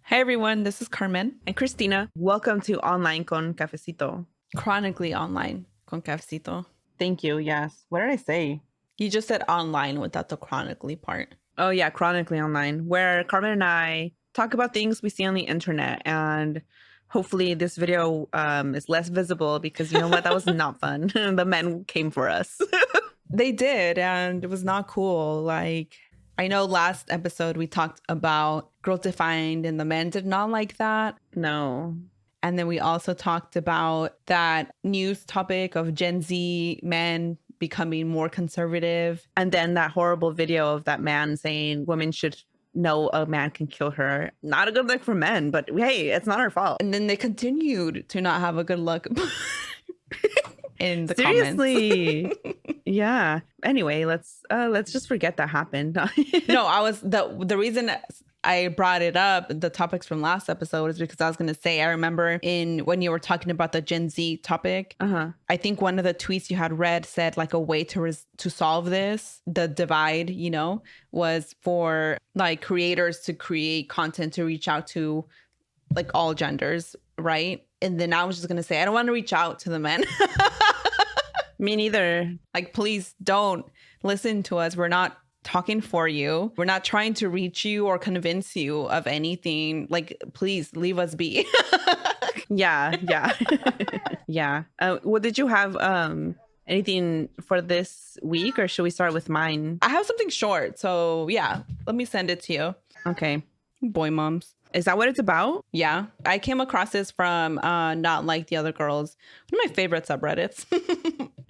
Hi everyone, this is Carmen. And Cristina, welcome to Online Con Cafecito. Chronically Online Con Cafecito. Thank you, yes. What did I say? You just said online without the chronically part. Oh yeah, Chronically Online, where Carmen and I talk about things we see on the internet. And hopefully this video is less visible because you know what? That was not fun. The men came for us. They did, and it was not cool. Like, I know last episode we talked about Girls Defined and the men did not like that. No. And then we also talked about that news topic of Gen Z men becoming more conservative. And then that horrible video of that man saying women should know a man can kill her. Not a good look for men, but hey, it's not our fault. And then they continued to not have a good look in the Seriously. comments. Yeah. Anyway, let's just forget that happened. No, I was the reason I brought it up, the topics from last episode, is because I was going to say, I remember when you were talking about the Gen Z topic, I think one of the tweets you had read said like a way to solve this, the divide, you know, was for like creators to create content to reach out to like all genders, right? And then I was just going to say, I don't want to reach out to the men. Me neither. Like, please don't listen to us. We're not talking for you. We're not trying to reach you or convince you of anything. Like, please leave us be. Yeah. Yeah. Well, did you have anything for this week, or should we start with mine? I have something short. So yeah, let me send it to you. Okay. Boy moms. Is that what it's about? Yeah. I came across this from Not Like the Other Girls, one of my favorite subreddits.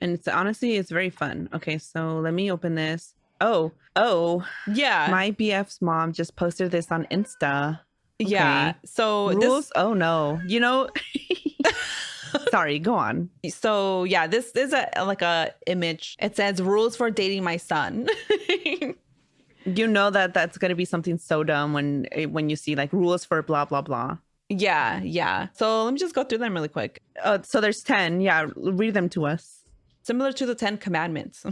And it's very fun. Okay, so let me open this. Oh, yeah. My BF's mom just posted this on Insta. Okay. Yeah. So rules. Oh no. You know. Sorry, go on. So yeah, this is a image. It says rules for dating my son. You know that's going to be something so dumb when you see like rules for blah, blah, blah. Yeah. So let me just go through them really quick. So there's 10. Yeah, read them to us. Similar to the 10 Commandments.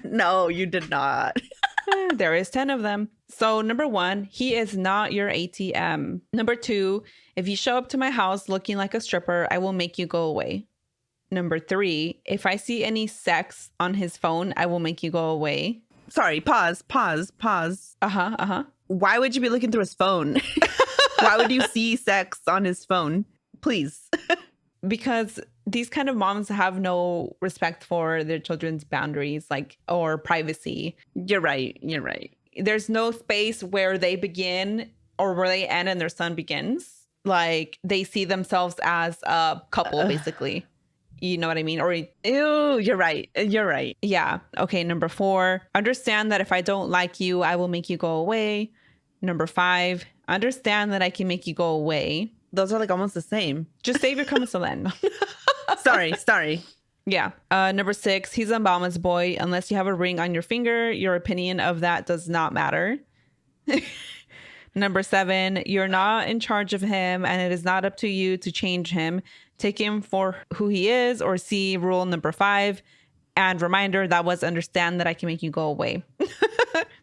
No, you did not. There is 10 of them. So number 1, he is not your ATM. Number 2, if you show up to my house looking like a stripper, I will make you go away. Number 3, if I see any sex on his phone, I will make you go away. Sorry, pause. Why would you be looking through his phone? Why would you see sex on his phone? Please. Because these kind of moms have no respect for their children's boundaries, like, or privacy. You're right. There's no space where they begin or where they end and their son begins. Like, they see themselves as a couple, basically. You know what I mean? Or ew, you're right. Yeah. Okay. Number 4, understand that if I don't like you, I will make you go away. Number 5, understand that I can make you go away. Those are like almost the same. Just save your comments till then. Sorry. Yeah. Number 6, he's a mama's boy. Unless you have a ring on your finger, your opinion of that does not matter. Number 7, you're not in charge of him and it is not up to you to change him. Take him for who he is, or see rule number 5. And reminder, that was understand that I can make you go away.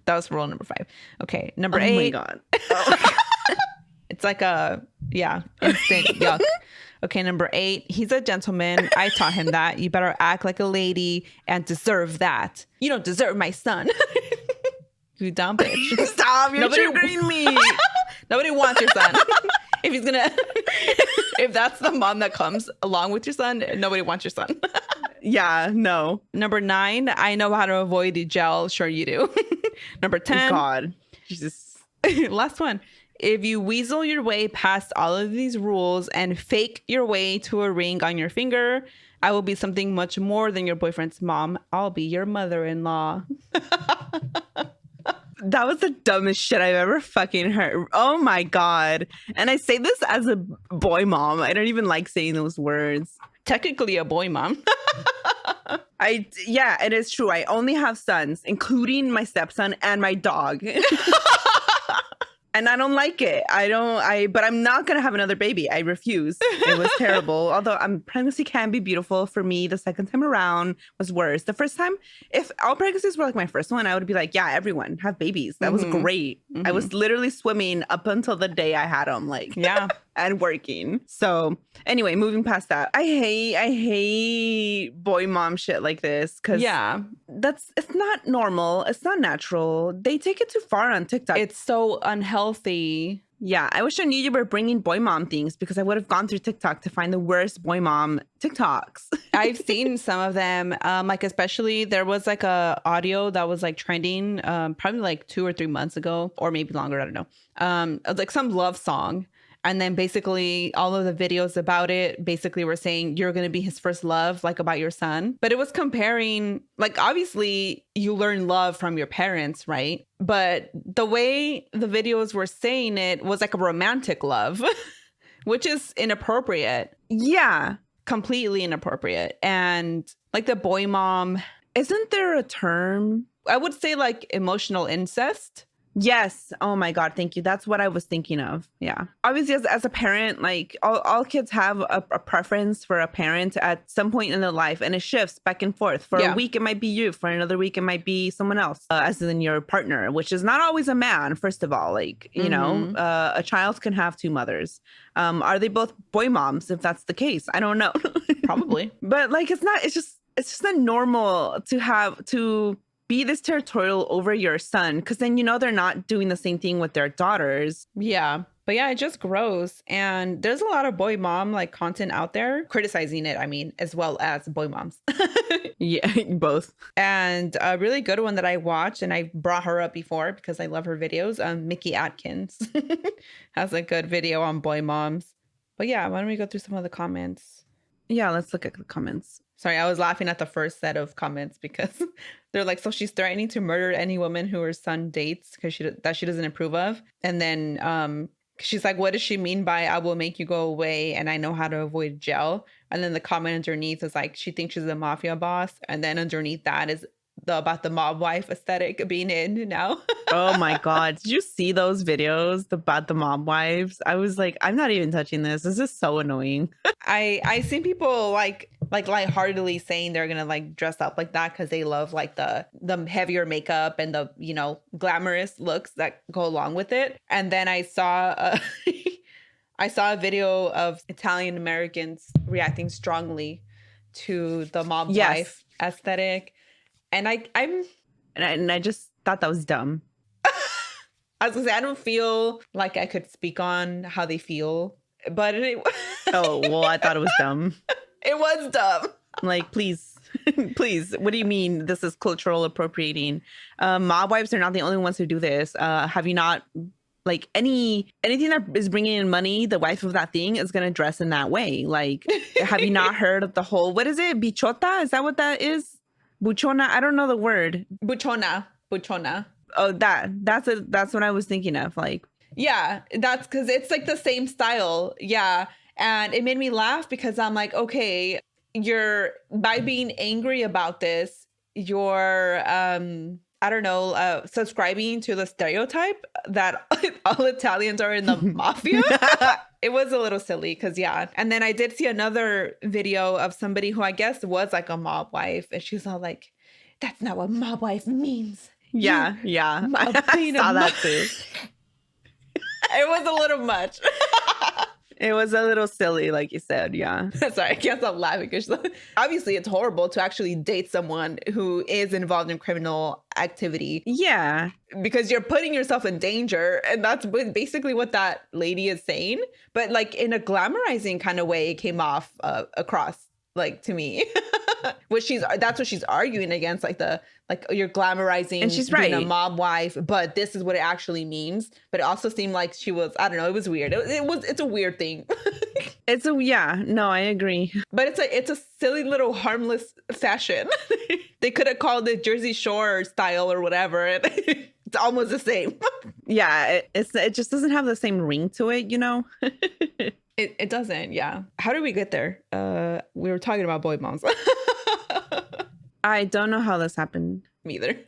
That was rule number 5. Okay. Number 8. Oh my God. Oh. It's like instant yuck. Okay, number 8. He's a gentleman. I taught him that. You better act like a lady and deserve that. You don't deserve my son. You dumb bitch. Stop, you're triggering me. Nobody wants your son. If that's the mom that comes along with your son, nobody wants your son. Yeah, no. Number 9, I know how to avoid gel. Sure you do. Number 10. God. Jesus. Last one. If you weasel your way past all of these rules and fake your way to a ring on your finger, I will be something much more than your boyfriend's mom. I'll be your mother-in-law. That was the dumbest shit I've ever fucking heard. Oh my God. And I say this as a boy mom. I don't even like saying those words. Technically a boy mom. Yeah, it is true. I only have sons, including my stepson and my dog. And I don't like it. But I'm not going to have another baby. I refuse. It was terrible. Although pregnancy can be beautiful. For me, the second time around was worse. The first time, if all pregnancies were like my first one, I would be like, yeah, everyone have babies. That was great. I was literally swimming up until the day I had them, like, yeah, and working. So anyway, moving past that, I hate boy mom shit like this. Cause yeah, it's not normal. It's not natural. They take it too far on TikTok. it's so unhealthy. Yeah, I wish I knew you were bringing boy mom things because I would have gone through TikTok to find the worst boy mom TikToks. I've seen some of them, like especially there was like a audio that was like trending probably like 2 or 3 months ago, or maybe longer, I don't know. It was like some love song. And then basically all of the videos about it basically were saying you're going to be his first love, like about your son. But it was comparing, like, obviously you learn love from your parents, right? But the way the videos were saying it was like a romantic love, which is inappropriate. Yeah. Completely inappropriate. And like the boy mom. Isn't there a term? I would say like emotional incest. Yes. Oh my God. Thank you. That's what I was thinking of. Yeah. Obviously, as a parent, like all kids have a preference for a parent at some point in their life, and it shifts back and forth. For a week, it might be you. For another week, it might be someone else, as in your partner, which is not always a man. First of all, like, you know, a child can have 2 mothers. Are they both boy moms? If that's the case, I don't know. Probably. But like, it's just not normal to be this territorial over your son, because then, you know, they're not doing the same thing with their daughters. Yeah. But yeah, it just grows. And there's a lot of boy mom like content out there criticizing it, I mean, as well as boy moms. Yeah, both. And a really good one that I watched, and I brought her up before because I love her videos. Mickey Atkins has a good video on boy moms. But yeah, why don't we go through some of the comments? Yeah, let's look at the comments. Sorry, I was laughing at the first set of comments because they're like, so she's threatening to murder any woman who her son dates because she doesn't approve of. And then she's like, what does she mean by I will make you go away and I know how to avoid jail? And then the comment underneath is like, she thinks she's a mafia boss. And then underneath that is about the mob wife aesthetic being in now. Oh my God. Did you see those videos about the mob wives? I was like, I'm not even touching this. This is so annoying. I seen people like lightheartedly saying they're gonna like dress up like that because they love like the heavier makeup and the, you know, glamorous looks that go along with it. And then I saw a video of Italian Americans reacting strongly to the mob wife aesthetic. And I just thought that was dumb. I was gonna say, I don't feel like I could speak on how they feel, but oh, well, I thought it was dumb. It was dumb. Like, please, please. What do you mean this is cultural appropriating? Mob wives are not the only ones who do this. Have you not, like, anything that is bringing in money, the wife of that thing is going to dress in that way. Like, have you not heard of the whole, what is it? Bichota? Is that what that is? Buchona? I don't know the word. Buchona. Oh, that's what I was thinking of. Like, yeah, that's because it's like the same style. Yeah. And it made me laugh because I'm like, okay, by being angry about this, you're, I don't know, subscribing to the stereotype that all Italians are in the mafia. It was a little silly because, yeah. And then I did see another video of somebody who I guess was like a mob wife. And she's all like, that's not what mob wife means. Yeah. I saw that too. It was a little much. It was a little silly, like you said. Yeah. Sorry, I can't stop laughing because obviously it's horrible to actually date someone who is involved in criminal activity. Yeah. Because you're putting yourself in danger. And that's basically what that lady is saying. But like in a glamorizing kind of way, it came off across like to me. That's what she's arguing against, like you're glamorizing and she's being a mob wife, but this is what it actually means. But it also seemed like she was, I don't know, it was weird. It's a weird thing. No, I agree. But it's a silly little harmless fashion. They could have called it Jersey Shore style or whatever. It's almost the same. Yeah, it just doesn't have the same ring to it, you know? It doesn't, yeah. How did we get there? We were talking about boy moms. I don't know how this happened. Me either.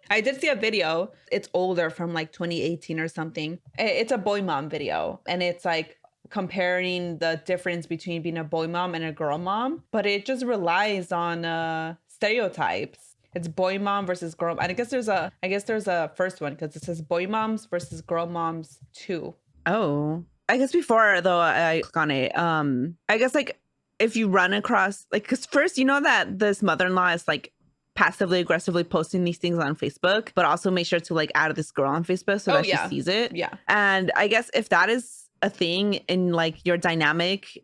I did see a video. It's older, from like 2018 or something. It's a boy mom video, and it's like comparing the difference between being a boy mom and a girl mom, but it just relies on stereotypes. It's boy mom versus girl. And I guess there's a first one, because it says boy moms versus girl moms 2. Oh, I guess before though I click on it, I guess like if you run across like, because first, you know that this mother-in-law is like passively aggressively posting these things on Facebook, but also make sure to like add this girl on Facebook so that she sees it. Yeah. And I guess if that is a thing in like your dynamic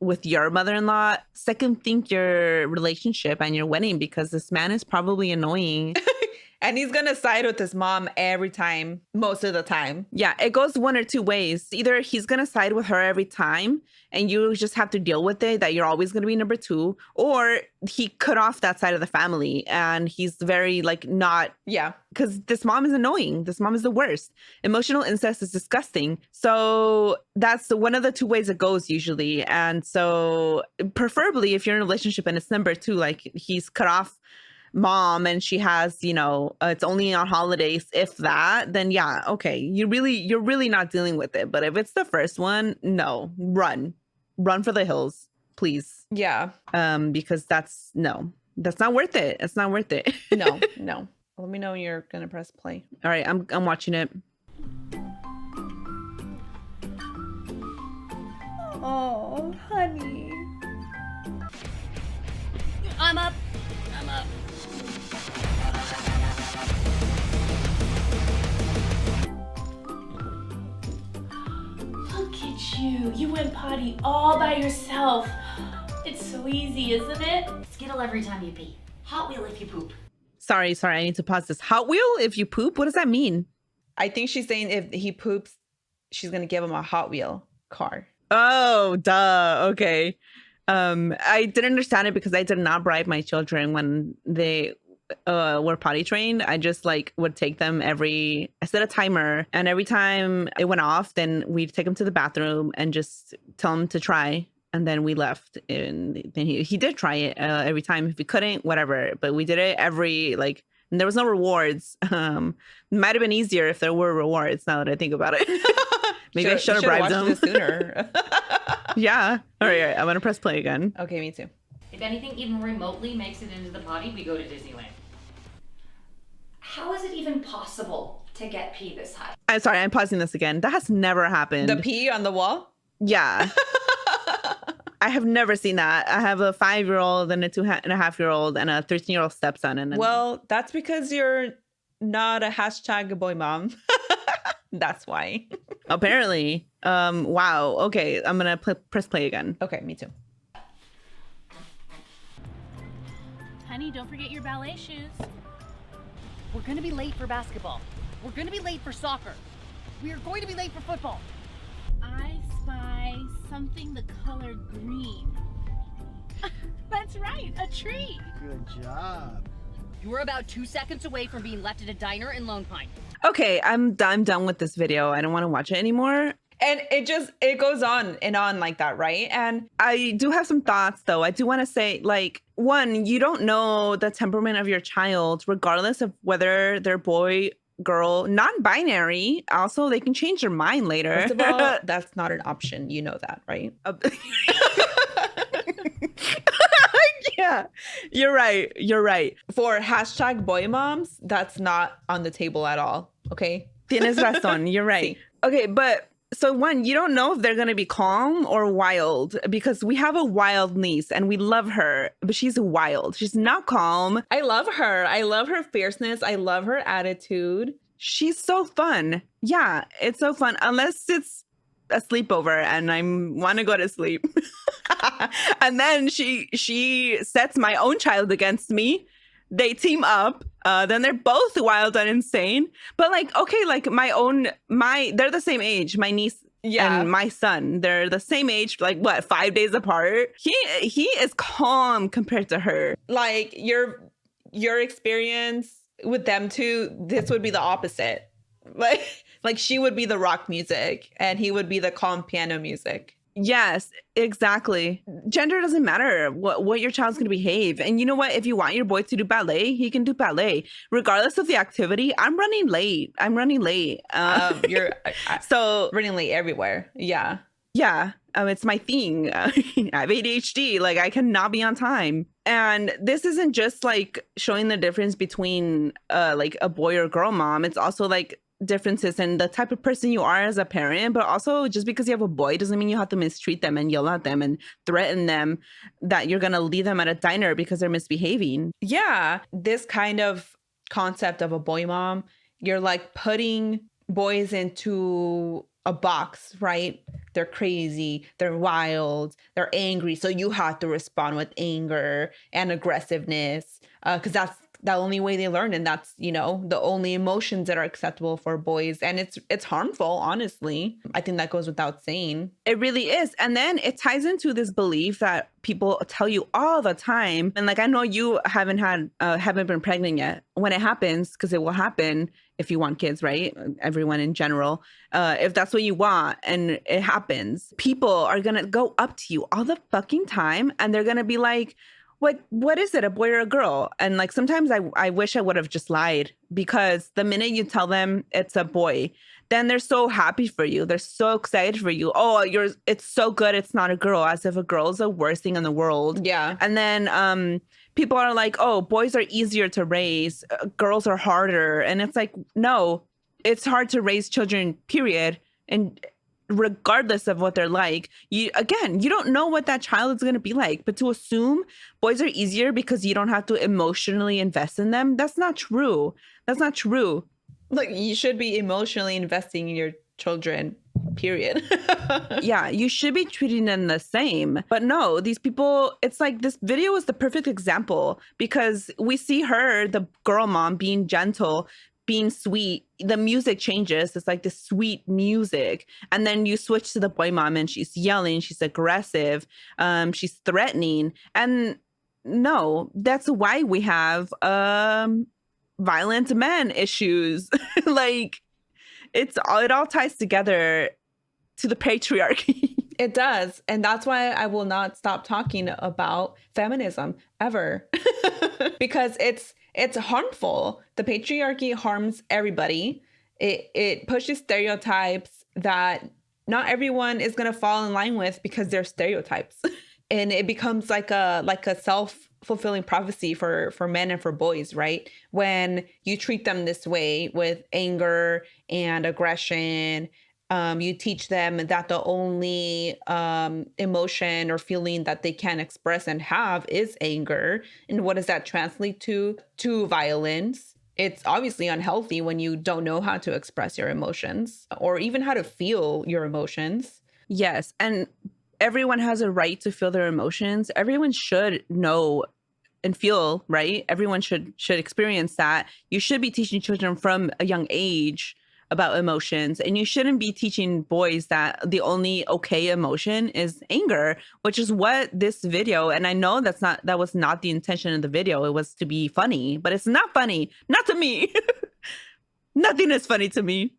with your mother-in-law, second think your relationship and your wedding, because this man is probably annoying. And he's gonna side with his mom every time, most of the time. Yeah, it goes one or two ways. Either he's gonna side with her every time and you just have to deal with it, that you're always gonna be number 2, or he cut off that side of the family and he's very like not. Yeah. Because this mom is annoying. This mom is the worst. Emotional incest is disgusting. So that's one of the two ways it goes usually. And so preferably if you're in a relationship and it's number 2, like he's cut off mom and she has, you know, it's only on holidays, if that, then yeah, okay, you're really not dealing with it. But if it's the first one, no, run for the hills, please. Yeah. Because that's not worth it. It's not worth it. No. Let me know when you're gonna press play. All right, I'm watching it. Oh, honey. I'm up. Look at you. You went potty all by yourself. It's so easy, isn't it? Skittle every time you pee. Hot Wheel if you poop. Sorry, I need to pause this. Hot Wheel if you poop? What does that mean? I think she's saying if he poops, she's gonna give him a Hot Wheel car. Oh, duh. Okay. I didn't understand it because I did not bribe my children when they were potty trained. I just like would take them I set a timer, and every time it went off, then we'd take them to the bathroom and just tell them to try. And then we left, and then he did try it every time. If he couldn't, whatever. But we did it and there was no rewards. It might have been easier if there were rewards, now that I think about it. Maybe I should have bribed them sooner. Yeah. All right. I'm going to press play again. Okay, me too. If anything even remotely makes it into the potty, we go to Disneyland. How is it even possible to get pee this high? I'm sorry, I'm pausing this again. That has never happened. The pee on the wall? Yeah. I have never seen that. I have a 5-year-old and a 2.5-year-old and a 13-year-old stepson. Well, that's because you're not a hashtag boy mom. That's why. Apparently. Wow. Okay, I'm gonna press play again. Okay, me too. Honey, don't forget your ballet shoes. We're gonna be late for basketball. We're gonna be late for soccer. We are going to be late for football. I spy something the color green. That's right, a tree. Good job. You were about 2 seconds away from being left at a diner in Lone Pine. Okay, I'm done with this video. I don't want to watch it anymore. And it goes on and on like that, right? And I do have some thoughts, though. I do want to say, like, one, you don't know the temperament of your child, regardless of whether they're boy, girl, non-binary. Also, they can change their mind later. First of all, that's not an option. You know that, right? Yeah, you're right. For hashtag boy moms, that's not on the table at all. Okay. Tienes razón. You're right. Okay, but so one, you don't know if they're going to be calm or wild, because we have a wild niece and we love her, but she's wild. She's not calm. I love her. I love her fierceness. I love her attitude. She's so fun. Yeah, it's so fun. Unless it's a sleepover and I want to go to sleep. And then she sets my own child against me. They team up. Then they're both wild and insane. But like, okay, like they're the same age. My niece and my son, they're the same age, like what, 5 days apart. He is calm compared to her. Like your experience with them two, this would be the opposite. Like she would be the rock music and he would be the calm piano music. Yes, exactly. Gender doesn't matter what your child's going to behave. And you know what? If you want your boy to do ballet, he can do ballet. Regardless of the activity, I'm running late. You're So running late everywhere. Yeah. yeah, it's my thing. I have ADHD. Like, I cannot be on time. And this isn't just like showing the difference between like a boy or girl mom. It's also like differences in the type of person you are as a parent, but also just because you have a boy doesn't mean you have to mistreat them and yell at them and threaten them that you're going to leave them at a diner because they're misbehaving. Yeah. This kind of concept of a boy mom, you're like putting boys into a box, right? They're crazy, they're wild, they're angry. So you have to respond with anger and aggressiveness because that's the only way they learn. And that's, you know, the only emotions that are acceptable for boys. And it's harmful, honestly. I think that goes without saying. It really is. And then it ties into this belief that people tell you all the time. And like, I know you haven't been pregnant yet. When it happens, because it will happen if you want kids, right? Everyone in general, if that's what you want and it happens, people are going to go up to you all the fucking time. And they're going to be like, what is it, a boy or a girl? And like, sometimes I wish I would have just lied, because the minute you tell them it's a boy, then they're so happy for you. They're so excited for you. Oh, it's so good. It's not a girl, as if a girl is the worst thing in the world. Yeah. And then people are like, oh, boys are easier to raise. Girls are harder. And it's like, no, it's hard to raise children, period. And regardless of what they're like, you don't know what that child is going to be like, but to assume boys are easier because you don't have to emotionally invest in them, that's not true. Like, you should be emotionally investing in your children, period. Yeah, you should be treating them the same. But no, these people, it's like, this video is the perfect example, because we see her, the girl mom, being gentle, being sweet. The music changes. It's like this sweet music. And then you switch to the boy mom and she's yelling, she's aggressive, she's threatening. And no, that's why we have violent men issues. Like, it all ties together to the patriarchy. It does. And that's why I will not stop talking about feminism ever. Because it's harmful. The patriarchy harms everybody. It pushes stereotypes that not everyone is going to fall in line with because they're stereotypes. And it becomes like a self-fulfilling prophecy for men and for boys, right? When you treat them this way with anger and aggression, you teach them that the only emotion or feeling that they can express and have is anger. And what does that translate to? To violence. It's obviously unhealthy when you don't know how to express your emotions or even how to feel your emotions. Yes. And everyone has a right to feel their emotions. Everyone should know and feel, right? Everyone should experience that. You should be teaching children from a young age about emotions, and you shouldn't be teaching boys that the only okay emotion is anger, which is what this video, and I know that was not the intention of the video. It was to be funny, but it's not funny. Not to me. Nothing is funny to me.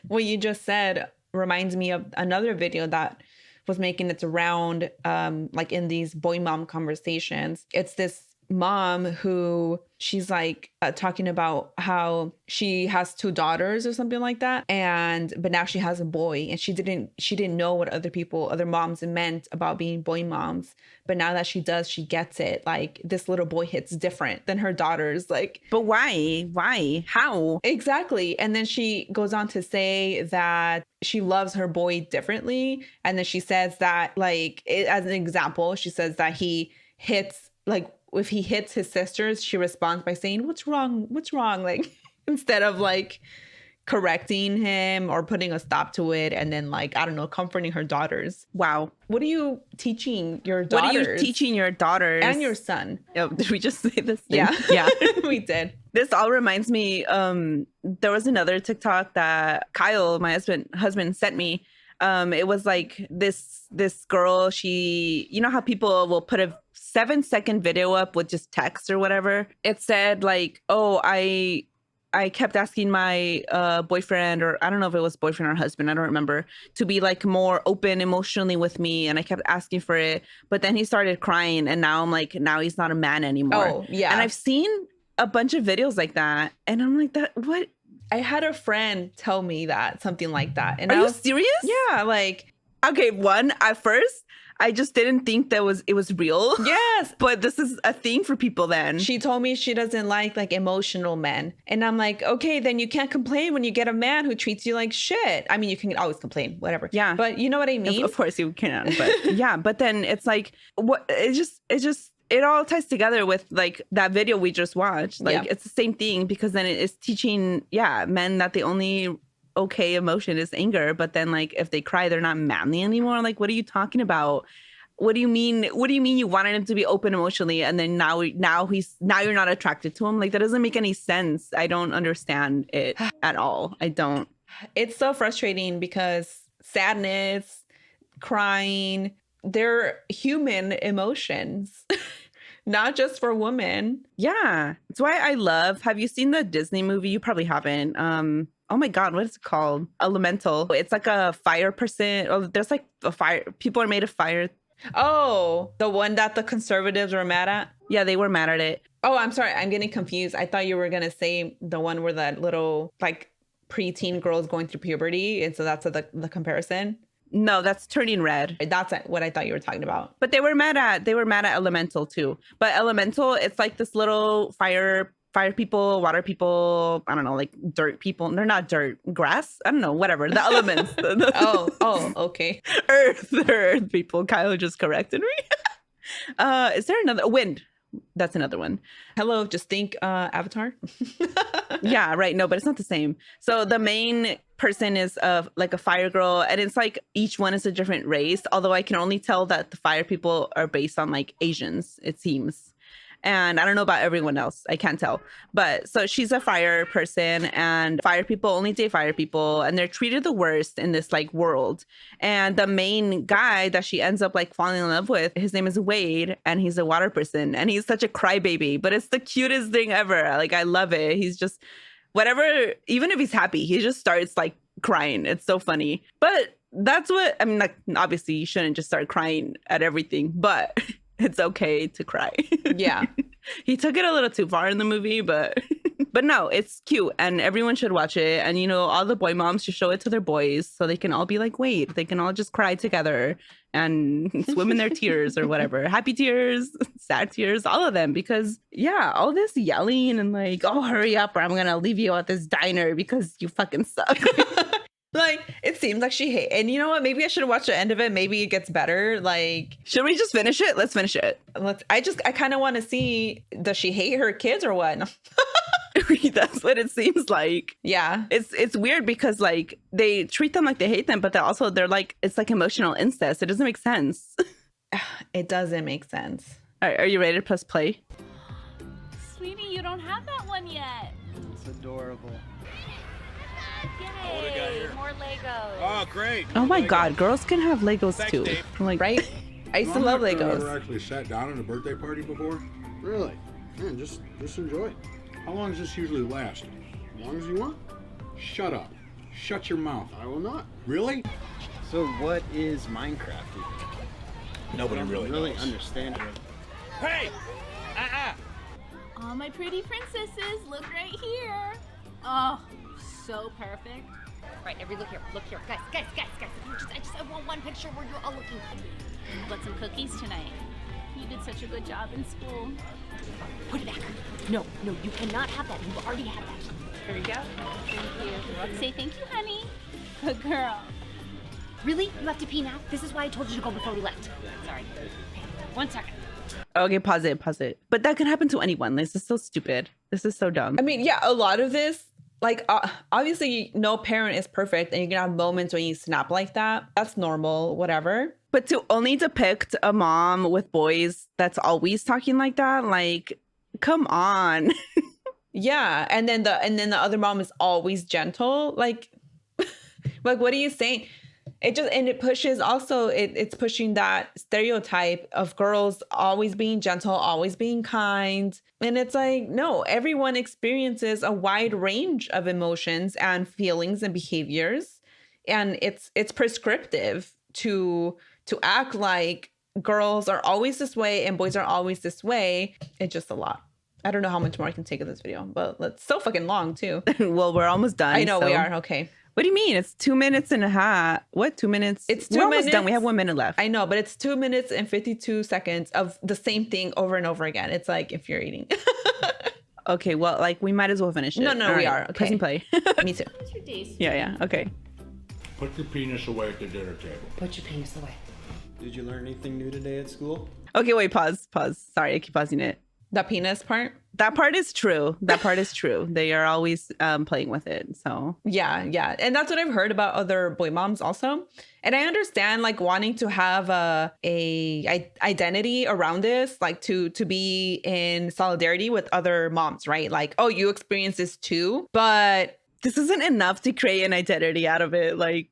What you just said reminds me of another video that was making its round, like in these boy mom conversations. It's this mom who she's like talking about how she has 2 daughters or something like that, but now she has a boy, and she didn't know what other moms meant about being boy moms, but now that she does, she gets it. Like, this little boy hits different than her daughters. Like, but why, how? Exactly. And then she goes on to say that she loves her boy differently, and then she says that, like, as an example, she says that he hits, like, if he hits his sisters, she responds by saying, what's wrong? Like, instead of like correcting him or putting a stop to it. And then, like, I don't know, comforting her daughters. Wow. What are you teaching your daughters? What are you teaching your daughters? And your son. Oh, did we just say this thing? Yeah. Yeah. We did. This all reminds me, there was another TikTok that Kyle, my husband sent me. It was like this girl, she, you know how people will put a 7-second video up with just text or whatever? It said like, oh, I I kept asking my boyfriend, or I don't know if it was boyfriend or husband, I don't remember, to be like more open emotionally with me. And I kept asking for it. But then he started crying. And now I'm like, now he's not a man anymore. Oh, yeah. And I've seen a bunch of videos like that. And I'm like, what? I had a friend tell me that, something like that. And Are I you was serious? Yeah, like, Okay, at first, I just didn't think that it was real. yes. But this is a thing for people then. She told me she doesn't like emotional men. And I'm like, okay, then you can't complain when you get a man who treats you like shit. I mean, you can always complain, whatever. Yeah. But you know what I mean? Of course you can. But yeah, but then it's like, what? It all ties together with like that video we just watched. Like it's the same thing, because then it's teaching, men that the only okay emotion is anger. But then like if they cry, they're not manly anymore. Like, what are you talking about? What do you mean? What do you mean you wanted him to be open emotionally, and then now you're not attracted to him? Like, that doesn't make any sense. I don't understand it at all. I don't. It's so frustrating because sadness, crying, they're human emotions. Not just for women. Yeah. That's why I love, have you seen the Disney movie? You probably haven't. Oh my God, what is it called? Elemental. It's like a fire person. Oh, there's like a fire. People are made of fire. Oh, the one that the conservatives were mad at? Yeah, they were mad at it. Oh, I'm sorry. I'm getting confused. I thought you were going to say the one where that little like preteen girl is going through puberty. And so that's the comparison. No, that's Turning Red. That's what I thought you were talking about. But they were mad at Elemental too. But Elemental, it's like this little fire people, water people, I don't know, like dirt people. They're not dirt, grass. I don't know, whatever. The elements. Oh, okay. Earth people. Kyle just corrected me. Is there another wind? That's another one. Hello, just think Avatar. Yeah, right. No, but it's not the same. So the main person is like a fire girl, and it's like each one is a different race. Although I can only tell that the fire people are based on like Asians, it seems. And I don't know about everyone else. I can't tell. But so she's a fire person, and fire people only date fire people, and they're treated the worst in this like world. And the main guy that she ends up like falling in love with, his name is Wade, and he's a water person, and he's such a crybaby, but it's the cutest thing ever. Like, I love it. He's just whatever, even if he's happy, he just starts like crying. It's so funny. But that's what I mean, like, obviously you shouldn't just start crying at everything, but it's okay to cry. Yeah. He took it a little too far in the movie, but no, it's cute and everyone should watch it. And, you know, all the boy moms should show it to their boys so they can all be like, wait, they can all just cry together and swim in their tears or whatever. Happy tears, sad tears, all of them. Because, yeah, all this yelling and like, oh, hurry up or I'm going to leave you at this diner because you fucking suck. Like, it seems like she hate, and you know what? Maybe I should watch the end of it. Maybe it gets better. Like, should we just finish it? Let's finish it. I kind of want to see, does she hate her kids or what? That's what it seems like. Yeah. It's weird because like they treat them like they hate them, but they're like, it's like emotional incest. It doesn't make sense. It doesn't make sense. All right, are you ready to press play? Sweetie, you don't have that one yet. It's adorable. Yay, more Legos. Oh, great. Oh my God, girls can have Legos Thanks, too. Dave. I'm like, Right? I used to love I've Legos. never actually sat down at a birthday party before. Really? Man, just enjoy. How long does this usually last? As long as you want. Shut up. Shut your mouth. I will not. Really? So what is Minecraft even? Nobody Really understand it. Hey! All my pretty princesses, look right here. Oh, so perfect. Right, every look here. Guys. I want one picture where you're all looking. I've got some cookies tonight. You did such a good job in school. Put it back. No, you cannot have that. You've already had that. Here we go. Thank you. Say thank you, honey. Good girl. Really? You have to pee now? This is why I told you to go before we left. Sorry. Okay, 1 second. okay, pause it. But that can happen to anyone. This is so stupid. This is so dumb. I mean, yeah, a lot of this, like, obviously, no parent is perfect, and you're gonna have moments when you snap like that. That's normal, whatever. But to only depict a mom with boys that's always talking like that, like, come on. Yeah, and then the other mom is always gentle. Like, what are you saying? it pushes also, it's pushing that stereotype of girls always being gentle, always being kind. And it's like, no, everyone experiences a wide range of emotions and feelings and behaviors. And it's prescriptive to act like girls are always this way and boys are always this way. It's just a lot. I don't know how much more I can take of this video, but it's so fucking long too. Well, we're almost done. I know we are. Okay. What do you mean? It's 2 minutes and a half. What, 2 minutes? It's 2 We're minutes. almost done. We have 1 minute left. I know, but it's 2 minutes and 52 seconds of the same thing over and over again. It's like infuriating. Okay, well, like we might as well finish it. No, All we right, are. Okay. Press and play. Me too. What's your days? Yeah, okay. Put your penis away at the dinner table. Put your penis away. Did you learn anything new today at school? Okay, wait, pause. Sorry, I keep pausing it. The penis part? That part is true. They are always playing with it. So Yeah. And that's what I've heard about other boy moms also. And I understand like wanting to have a identity around this, like to be in solidarity with other moms, right? Like, oh, you experience this too. But this isn't enough to create an identity out of it. Like,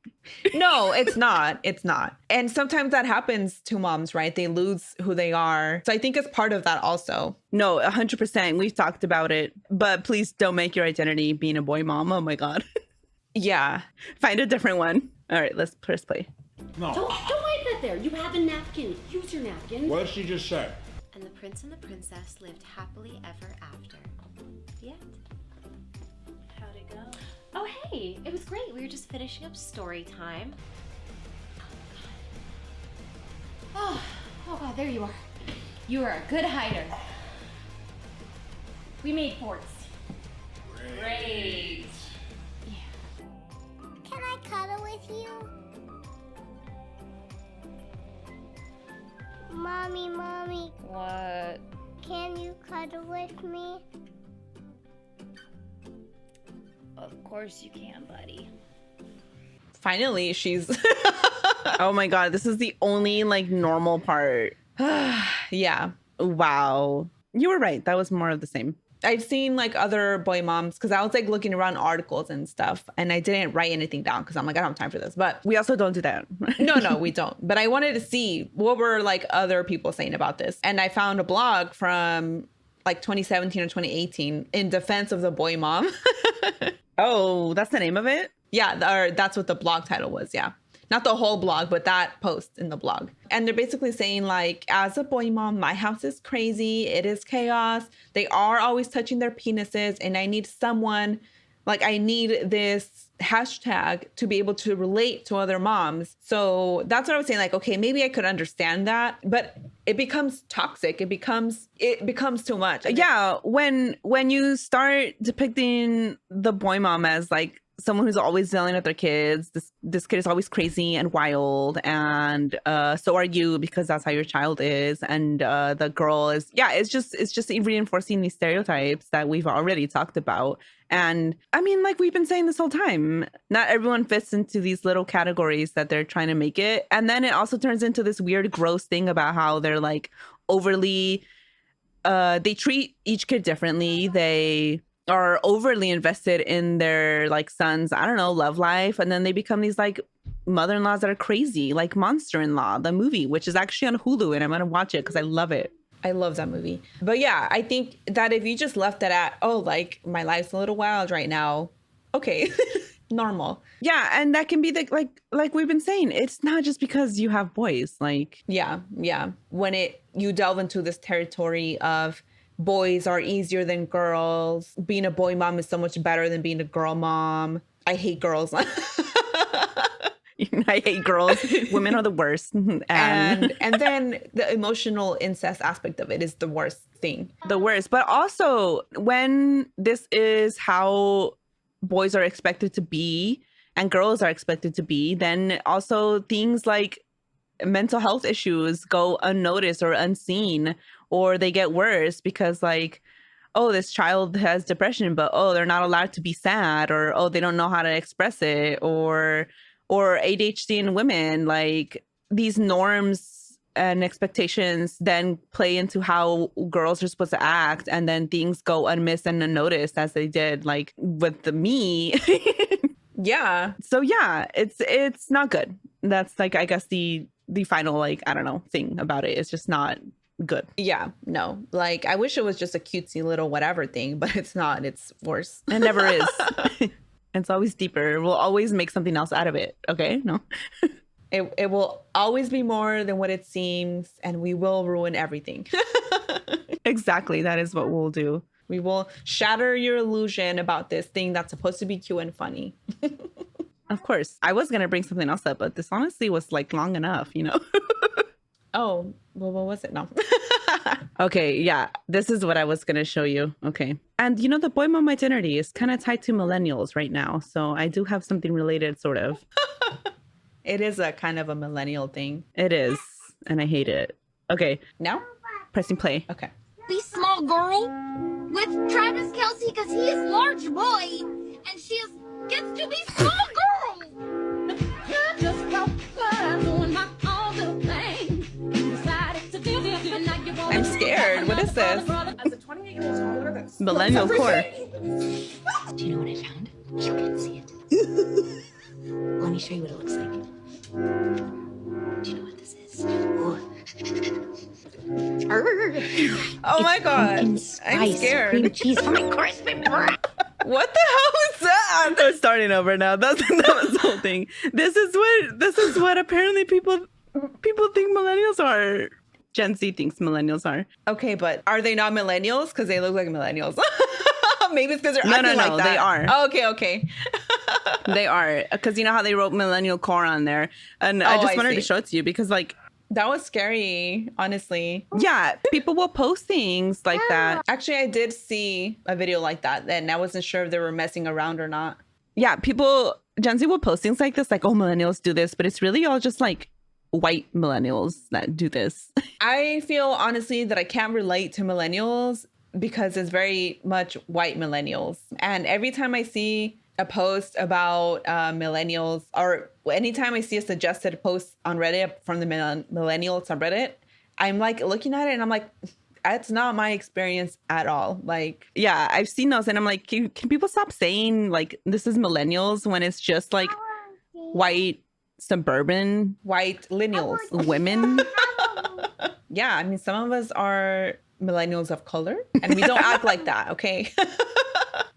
no, it's not. It's not. And sometimes that happens to moms, right? They lose who they are. So I think it's part of that also. no, 100%. We've talked about it. But please don't make your identity being a boy mom. Oh my God. Yeah. Find a different one. All right, let's press play. No. Don't wipe that there. You have a napkin. Use your napkin. What did she just say? And the prince and the princess lived happily ever after. The end. How'd it go? Oh, hey, it was great. We were just finishing up story time. Oh God, there you are. You are a good hider. We made forts. Great. Can I cuddle with you? Mommy. What? Can you cuddle with me? Of course you can, buddy. Finally, she's Oh my God, this is the only like normal part. yeah. Wow. You were right. That was more of the same. I've seen like other boy moms because I was like looking around articles and stuff and I didn't write anything down because I'm like, I don't have time for this. But We also don't do that. no, we don't. But I wanted to see what were like other people saying about this. And I found a blog from like 2017 or 2018 in defense of the boy mom. Oh, that's the name of it? Yeah, or that's what the blog title was. Yeah. Not the whole blog, but that post in the blog. And they're basically saying like, as a boy mom, my house is crazy. It is chaos. They are always touching their penises. And I need someone, like I need this hashtag to be able to relate to other moms. So that's what I was saying. Like, okay, maybe I could understand that, but it becomes toxic. It becomes too much. Yeah. When you start depicting the boy mom as like someone who's always yelling at their kids, this kid is always crazy and wild, and so are you because that's how your child is, and the girl is, it's just reinforcing these stereotypes that we've already talked about. And I mean, like we've been saying this whole time, not everyone fits into these little categories that they're trying to make it. And then it also turns into this weird gross thing about how they're like overly they treat each kid differently. They are overly invested in their like son's, I don't know, love life. And then they become these like mother-in-laws that are crazy, like Monster-in-Law, the movie, which is actually on Hulu. And I'm going to watch it because I love it. I love that movie. But yeah, I think that if you just left it at, oh, like my life's a little wild right now. Okay. Normal. Yeah. And that can be the, like we've been saying, it's not just because you have boys. Like, yeah. When you delve into this territory of boys are easier than girls. Being a boy mom is so much better than being a girl mom. I hate girls. I hate girls. Women are the worst. And then the emotional incest aspect of it is the worst thing. The worst. But also when this is how boys are expected to be and girls are expected to be, then also things like mental health issues go unnoticed or unseen, or they get worse because like, oh, this child has depression, but oh, they're not allowed to be sad, or oh, they don't know how to express it, or ADHD in women. Like these norms and expectations then play into how girls are supposed to act, and then things go unmissed and unnoticed as they did like with me. Yeah. So yeah, it's not good. That's like, I guess the final, like, I don't know, thing about it. It's just not good. Yeah, no. Like, I wish it was just a cutesy little whatever thing, but it's not. It's worse. It never is. It's always deeper. We'll always make something else out of it. Okay? No. It will always be more than what it seems, and we will ruin everything. Exactly. That is what we'll do. We will shatter your illusion about this thing that's supposed to be cute and funny. Of course. I was going to bring something else up, but this honestly was like long enough, you know? Oh, well, what was it? No. Okay, yeah. This is what I was going to show you. Okay. And you know, the boy mom identity is kind of tied to millennials right now. So I do have something related, sort of. It is a kind of a millennial thing. It is. And I hate it. Okay. Now? Pressing play. Okay. Be small girl with Travis Kelsey because he is large boy and she gets to be small girl. Just doing my own little thing. I'm scared. What is this? Millennial core. Do you know what I found? You can't see it. Let me show you what it looks like. Do you know what this is? Oh my God. I'm scared. Cream cheese for my crispy bread. What the hell is that? We're starting over now. That was the whole thing. This is what apparently people think millennials are. Gen Z thinks millennials are. Okay, but are they not millennials? Because they look like millennials. Maybe it's because they're acting like that. They are. Oh, okay. They are. Because you know how they wrote millennial core on there. And I just wanted to show it to you because, like, that was scary, honestly. Yeah, people will post things like that. Actually, I did see a video like that, and I wasn't sure if they were messing around or not. Yeah, Gen Z will post things like this, like, oh, millennials do this, but it's really all just like white millennials that do this. I feel honestly that I can't relate to millennials because it's very much white millennials. And every time I see a post about millennials, or anytime I see a suggested post on Reddit from the millennials subreddit, I'm like looking at it and I'm like, that's not my experience at all. Like, yeah, I've seen those and I'm like, can people stop saying like this is millennials when it's just like white suburban white lineals women? Yeah, I mean, some of us are millennials of color and we don't act like that, okay?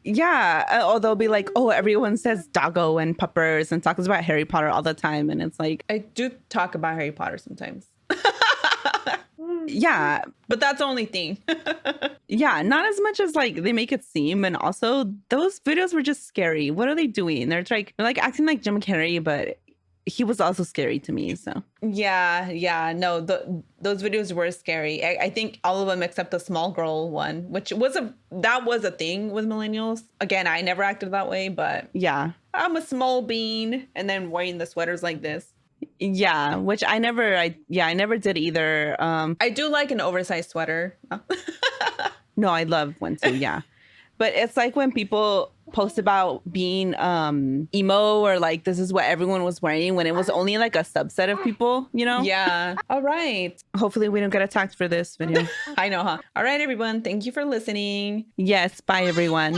Yeah, or they'll be like, oh, everyone says doggo and puppers and talks about Harry Potter all the time. And it's like, I do talk about Harry Potter sometimes. Yeah. But that's the only thing. Yeah, not as much as like they make it seem. And also those videos were just scary. What are they doing? They're like acting like Jim Carrey, but he was also scary to me. So yeah, no, those videos were scary. I think all of them except the small girl one, which was a thing with millennials. Again, I never acted that way, but yeah, I'm a small bean, and then wearing the sweaters like this. Yeah, which I never did either. I do like an oversized sweater. No, I love one too. Yeah. But it's like when people post about being emo or like this is what everyone was wearing when it was only like a subset of people, you know? Yeah. All right. Hopefully we don't get attacked for this video. I know, huh? All right, everyone. Thank you for listening. Yes. Bye, everyone.